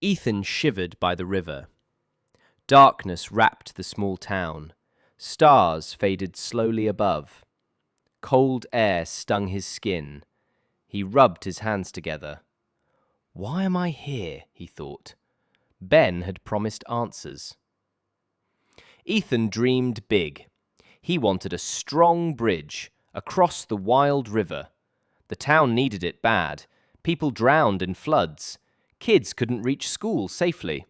Ethan shivered by the river. Darkness wrapped the small town. Stars faded slowly above. Cold air stung his skin. He rubbed his hands together. Why am I here? He thought. Ben had promised answers. Ethan dreamed big. He wanted a strong bridge across the wild river. The town needed it bad. People drowned in floods. Kids couldn't reach school safely.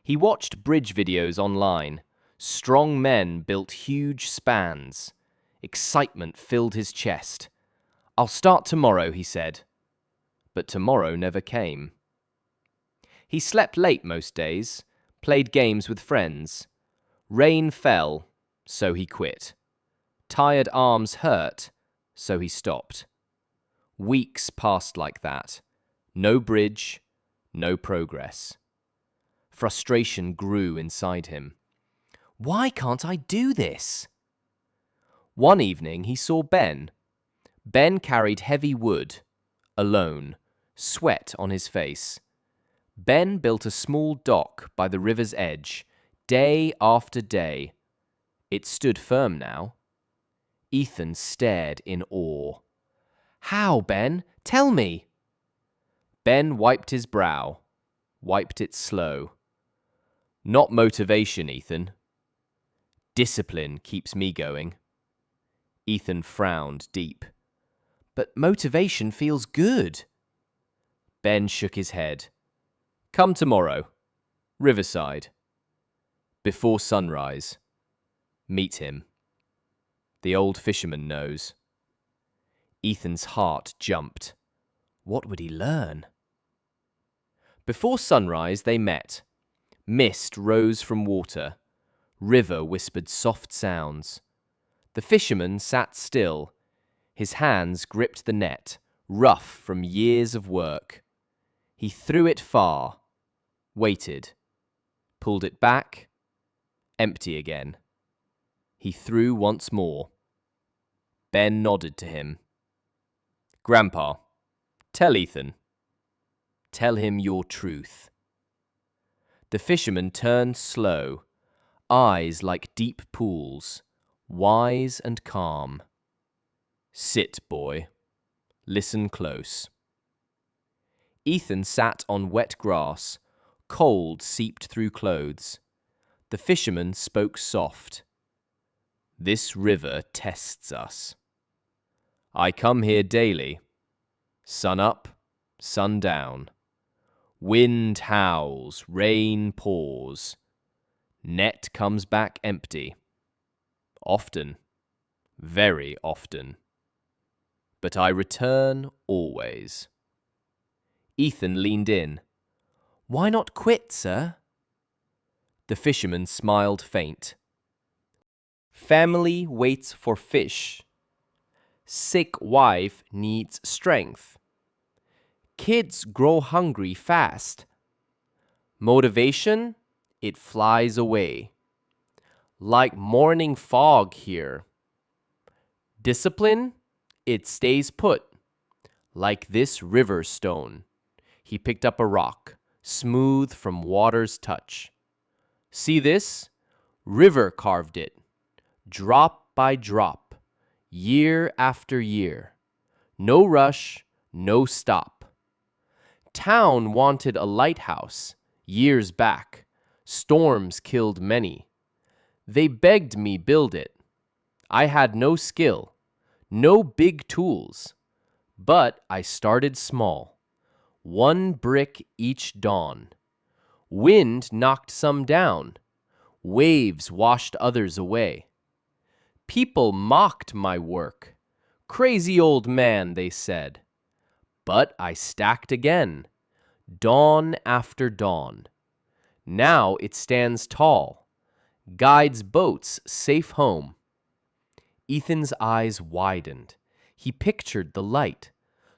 He watched bridge videos online. Strong men built huge spans. Excitement filled his chest. I'll start tomorrow, he said. But tomorrow never came. He slept late most days, played games with friends. Rain fell, so he quit. Tired arms hurt, so he stopped. Weeks passed like that. No bridge, no progress. Frustration grew inside him. Why can't I do this? One evening he saw Ben. Ben carried heavy wood, alone, sweat on his face. Ben built a small dock by the river's edge, day after day. It stood firm now. Ethan stared in awe. How, Ben? Tell me. Ben wiped his brow, wiped it slow. Not motivation, Ethan. Discipline keeps me going. Ethan frowned deep. But motivation feels good. Ben shook his head. Come tomorrow. Riverside. Before sunrise. Meet him. The old fisherman knows. Ethan's heart jumped. What would he learn? Before sunrise they met. Mist rose from water. River whispered soft sounds. The fisherman sat still. His hands gripped the net, rough from years of work. He threw it far, waited, pulled it back, empty again. He threw once more. Ben nodded to him. Grandpa, tell Ethan. Tell him your truth. The fisherman turned slow, eyes like deep pools, wise and calm. Sit, boy. Listen close. Ethan sat on wet grass. Cold seeped through clothes. The fisherman spoke soft. This river tests us. I come here daily. Sun up, sun down. Wind howls, rain pours. Net comes back empty. Often, very often. But I return always. Ethan leaned in. Why not quit, sir? The fisherman smiled faint. Family waits for fish. Sick wife needs strength. Kids grow hungry fast. Motivation, it flies away. Like morning fog here. Discipline, it stays put. Like this river stone. He picked up a rock, smooth from water's touch. See this? River carved it. Drop by drop. Year after year. No rush, no stop. Town wanted a lighthouse, years back. Storms killed many. They begged me build it. I had no skill, no big tools. But I started small. One brick each dawn. Wind knocked some down. Waves washed others away. People mocked my work. Crazy old man, they said. But I stacked again, dawn after dawn. Now it stands tall, guides boats safe home. Ethan's eyes widened. He pictured the light,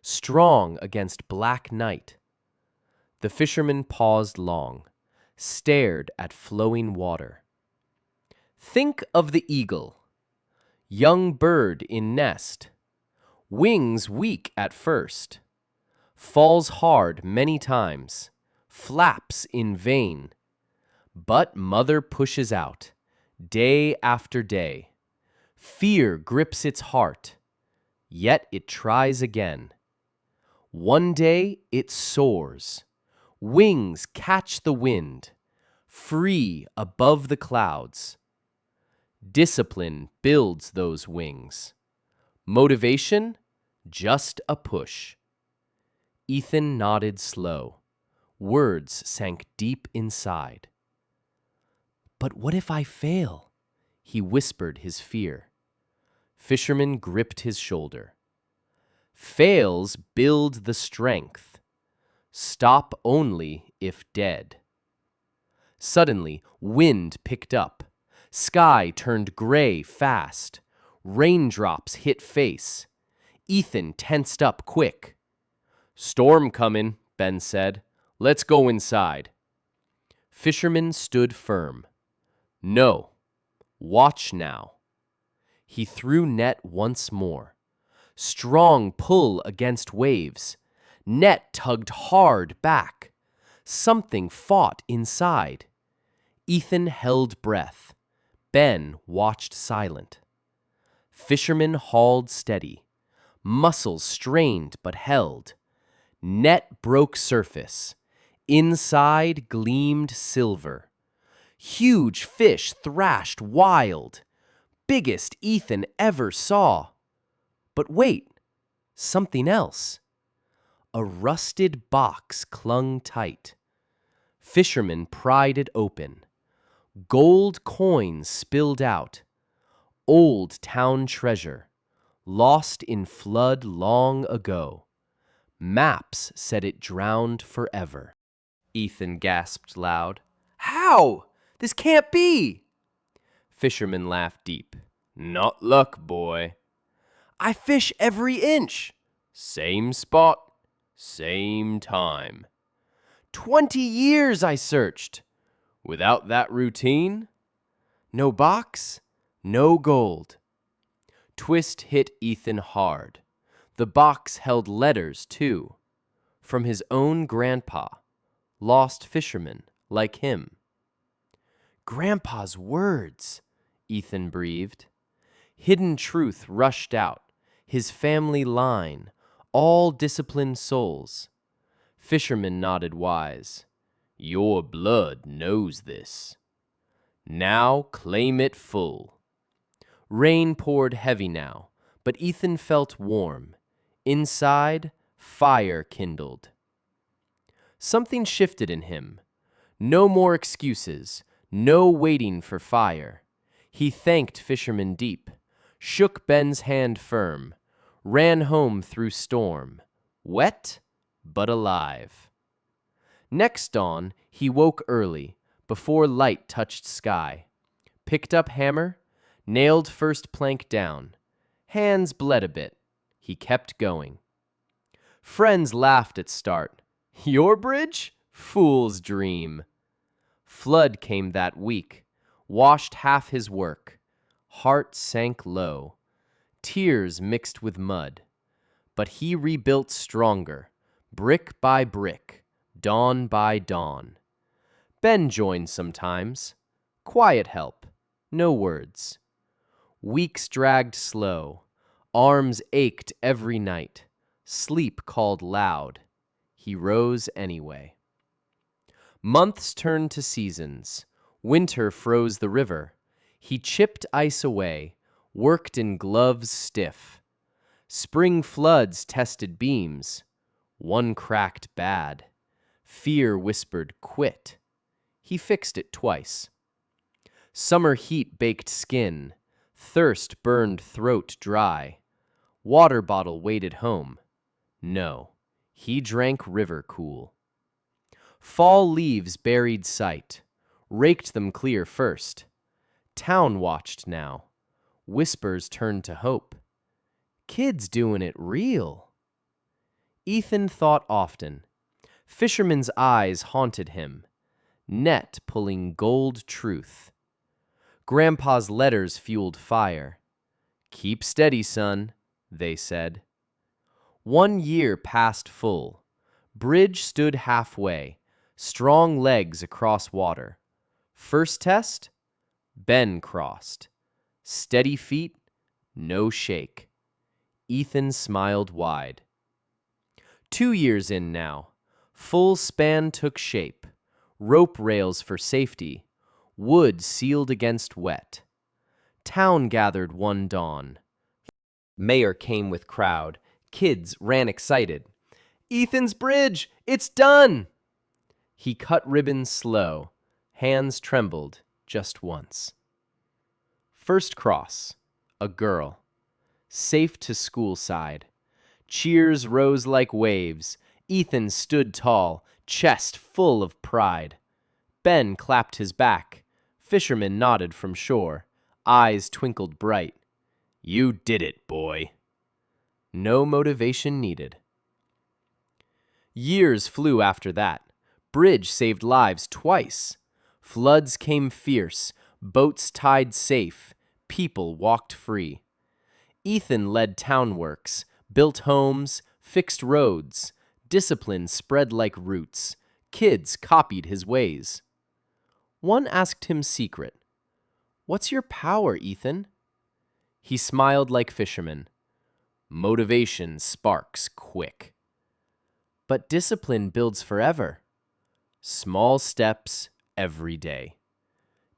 strong against black night. The fisherman paused long, stared at flowing water. Think of the eagle, young bird in nest, wings weak at first. Falls hard many times, flaps in vain. But mother pushes out, day after day. Fear grips its heart, yet it tries again. One day it soars, wings catch the wind, free above the clouds. Discipline builds those wings. Motivation, just a push. Ethan nodded slow. Words sank deep inside. But what if I fail? He whispered his fear. Fisherman gripped his shoulder. Fails build the strength. Stop only if dead. Suddenly, wind picked up. Sky turned gray fast. Raindrops hit face. Ethan tensed up quick. "Storm comin'," Ben said. "Let's go inside." Fisherman stood firm. "No. Watch now." He threw net once more. Strong pull against waves. Net tugged hard back. Something fought inside. Ethan held breath. Ben watched silent. Fisherman hauled steady. Muscles strained but held. Net broke surface. Inside gleamed silver. Huge fish thrashed wild. Biggest Ethan ever saw. But wait, something else. A rusted box clung tight. Fisherman pried it open. Gold coins spilled out. Old town treasure, lost in flood long ago. Maps said it drowned forever. Ethan gasped loud. "How? This can't be!" Fisherman laughed deep. "Not luck, boy. I fish every inch. Same spot, same time. 20 years I searched. Without that routine, no box, no gold." Twist hit Ethan hard. The box held letters, too. From his own grandpa, lost fisherman like him. "Grandpa's words," Ethan breathed. Hidden truth rushed out. His family line, all disciplined souls. Fisherman nodded wise. "Your blood knows this. Now claim it full." Rain poured heavy now, but Ethan felt warm. Inside, fire kindled. Something shifted in him. No more excuses, no waiting for fire. He thanked Fisherman deep, shook Ben's hand firm, ran home through storm, wet but alive. Next dawn, he woke early, before light touched sky, picked up hammer, nailed first plank down. Hands bled a bit. He kept going. Friends laughed at start. "Your bridge? Fool's dream." Flood came that week, washed half his work. Heart sank low. Tears mixed with mud. But he rebuilt stronger, brick by brick, dawn by dawn. Ben joined sometimes. Quiet help, no words. Weeks dragged slow. Arms ached every night. Sleep called loud. He rose anyway. Months turned to seasons. Winter froze the river. He chipped ice away, worked in gloves stiff. Spring floods tested beams. One cracked bad. Fear whispered, "Quit." He fixed it twice. Summer heat baked skin. Thirst burned throat dry. Water bottle waited home. No, he drank river cool. Fall leaves buried sight. Raked them clear first. Town watched now. Whispers turned to hope. Kids doing it real. Ethan thought often. Fisherman's eyes haunted him. Net pulling gold truth. Grandpa's letters fueled fire. "Keep steady, son," they said. 1 year passed full. Bridge stood halfway. Strong legs across water. First test, Ben crossed. Steady feet, no shake. Ethan smiled wide. 2 years in now, full span took shape. Rope rails for safety, wood sealed against wet. Town gathered one dawn. Mayor came with crowd. Kids ran excited. Ethan's bridge! It's done! He cut ribbons slow. Hands trembled just once. First cross, a girl. Safe to school side. Cheers rose like waves. Ethan stood tall, chest full of pride. Ben clapped his back. Fisherman nodded from shore. Eyes twinkled bright. You did it, boy. No motivation needed. Years flew after that. Bridge saved lives twice. Floods came fierce, boats tied safe, people walked free. Ethan led town works, built homes, fixed roads. Discipline spread like roots. Kids copied his ways. One asked him secret, "What's your power, Ethan?" He smiled like fisherman. Motivation sparks quick. But discipline builds forever. Small steps every day.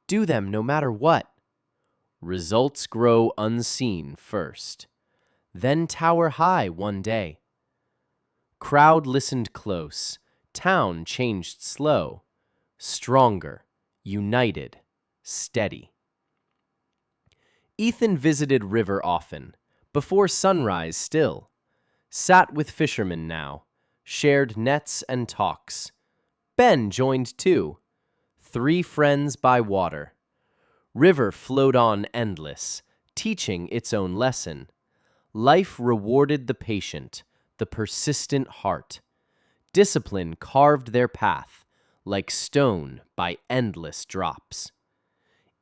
Do them no matter what. Results grow unseen first, then tower high one day. Crowd listened close. Town changed slow. Stronger, united, steady. Ethan visited river often, before sunrise still. Sat with fishermen now, shared nets and talks. Ben joined too. 3 friends by water. River flowed on endless, teaching its own lesson. Life rewarded the patient, the persistent heart. Discipline carved their path, like stone by endless drops.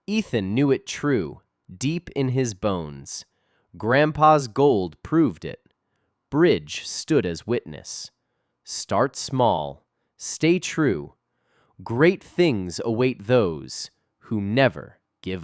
Ethan knew it true, deep in his bones. Grandpa's gold proved it. Bridge stood as witness. Start small, stay true. Great things await those who never give up.